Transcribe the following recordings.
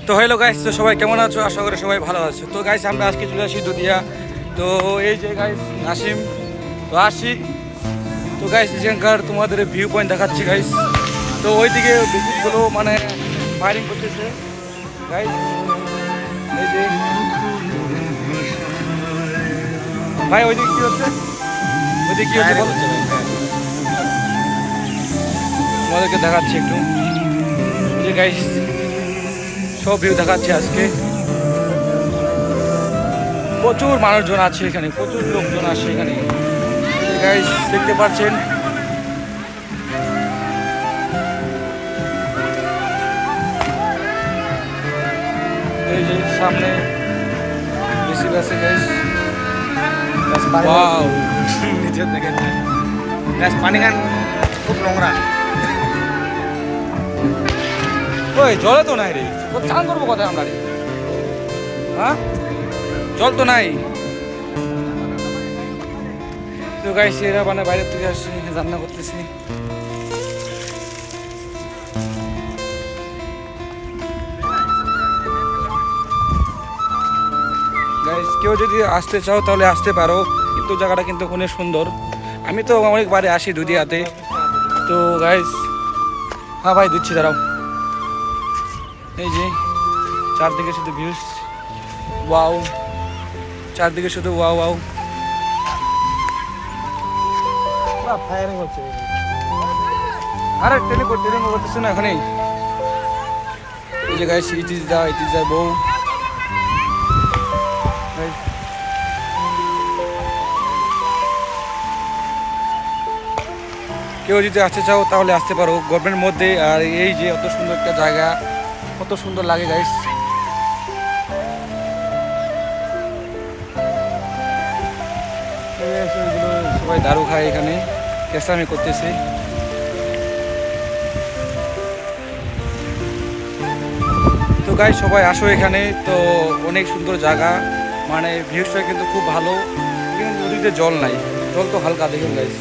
তো hello guys, তো সবাই কেমন আছো? আশা করি সবাই ভালো আছো। তো গাইস আমরা আজকে চলে আসি দুধিয়া। তো এই যে গাইস নাসিম, তো আসি। তো গাইস এখানকার তোমাদের ভিউ পয়েন্ট দেখাচ্ছি গাইস। তো ওইদিকে বেশিগুলো মানে ফায়ারিং করতেছে গাইস। এই যে ভাই ওইদিকে কি হচ্ছে? ওইদিকে কি হচ্ছে বলো? তোমাদেরকে দেখাচ্ছি একটু। এই যে গাইস সব ভিউ দেখাচ্ছি আজকে। প্রচুর মানুষজন আছে এখানে, প্রচুর লোকজন আছে এখানে গাইস, দেখতে পাচ্ছেন। এই যে সামনে বেশি আছে গাইস। ওয়াও, নিচে দেখেন গ্যাস পানি গান খুব নোংরা। ওই জলে তো নাই রে, ও চান করবো কোথায় আমরা রে? হ্যাঁ, জল তো নাই। তো গাইস এরা মানে বাইরের থেকে আসছে, রান্না করতেছি। গাইস কেউ যদি আসতে চাও তাহলে আসতে পারো, কিন্তু জায়গাটা কিন্তু অনেক সুন্দর। আমি তো অনেকবারে আসি দুধিয়াতে। তো গাইস হ্যাঁ ভাই দিচ্ছি, দাঁড়াও। এই যে চারদিকে শুধু ভিউজ, ওয়াও, চারদিকে শুধু ওয়াও ওয়াও। ফায়ারিং হচ্ছে। আরে ট্রেনিং করতেছে না এখানে। এই যে গাইস ইট ইজ দা বউ। কেউ যদি আসতে চাও তাহলে আসতে পারো গভর্নমেন্টের মধ্যে। আর এই যে অত সুন্দর একটা জায়গা, কত সুন্দর লাগে গাইস। সবাই দারু খায় এখানে, কেসামি করতেছে। তো গাইস সবাই আসো এখানে। তো অনেক সুন্দর জায়গা, মানে ভিউসটা কিন্তু খুব ভালো। কিন্তু নদীতে জল নাই, জল তো হালকা, দেখুন গাইস।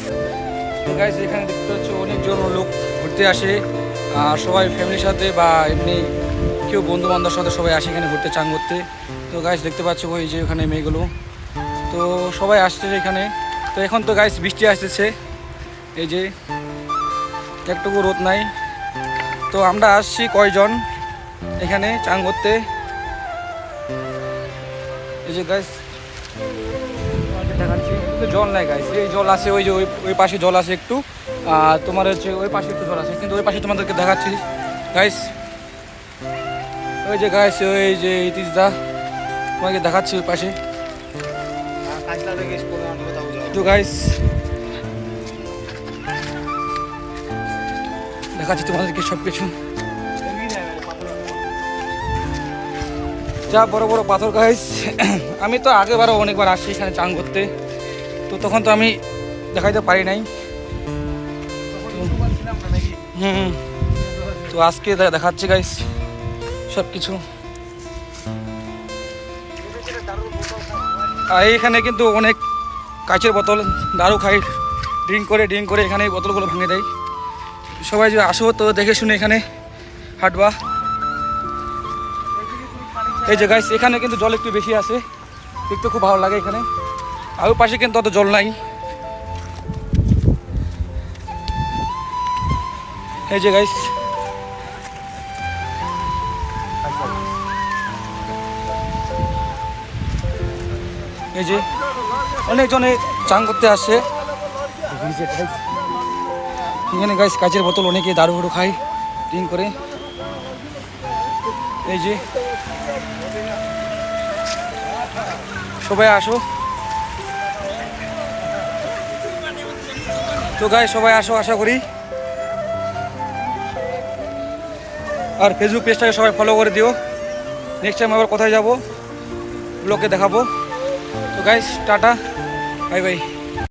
তো গাইস এখানে দেখতে পাচ্ছ অনেকজন লোক ঘুরতে আসে, আর সবাই ফ্যামিলির সাথে বা এমনি কেউ বন্ধু বান্ধবের সাথে সবাই আসে এখানে ঘুরতে, চান করতে। তো গাইস দেখতে পাচ্ছ ওই যে ওখানে মেয়েগুলো, তো সবাই আসছে এখানে। তো এখন তো গাইস বৃষ্টি আসতেছে, এই যে একটুকু রোদ নাই। তো আমরা আসছি কয়জন এখানে চান করতে। এই যে গাইস দেখাচ্ছি, কিন্তু জল নাই গাইস। এই জল আছে ওই যে ওই পাশে জল আছে একটু, আর তোমার হচ্ছে ওই পাশে একটু জল আছে, কিন্তু ওই পাশে তোমাদেরকে দেখাচ্ছি গাইস। ওই যে গাইস ওই যে ইট ইজ দা, তোমাকে দেখাচ্ছি ওই পাশে। তো গাইস দেখাচ্ছি তোমাদেরকে সব কিছু। যা বড় বড় পাথর গাইস। আমি তো আগেবারও অনেকবার আসি এখানে চান করতে, তো তখন তো আমি দেখাইতে পারি নাই। তো আজকে দেখাচ্ছি গাইস সব কিছু। আর এইখানে কিন্তু অনেক কাচের বোতল, দারু খাই, ড্রিঙ্ক করে এখানে এই বোতলগুলো ভেঙে দেয়। সবাই যদি আসো তো দেখে শুনে এখানে হাঁটবা। এই যে গাইস এখানে কিন্তু জল একটু বেশি আছে, দেখতে খুব ভালো লাগে এখানে। আর ওই পাশে কিন্তু অত জল নাই। এই যে গাইস এই যে অনেকজনে চান করতে আসছে এখানে গাইস। কাচের বোতল, অনেকে দারু ফারু খায় ড্রিঙ্ক করে। এই যে সবাই আসো। তো গাইস সবাই আসো আশা করি। আর ফেসবুক পেজটাকে সবাই ফলো করে দিও। নেক্সট টাইম আবার কোথায় যাবো ব্লগে দেখাবো। তো গাইস টাটা, বাই বাই।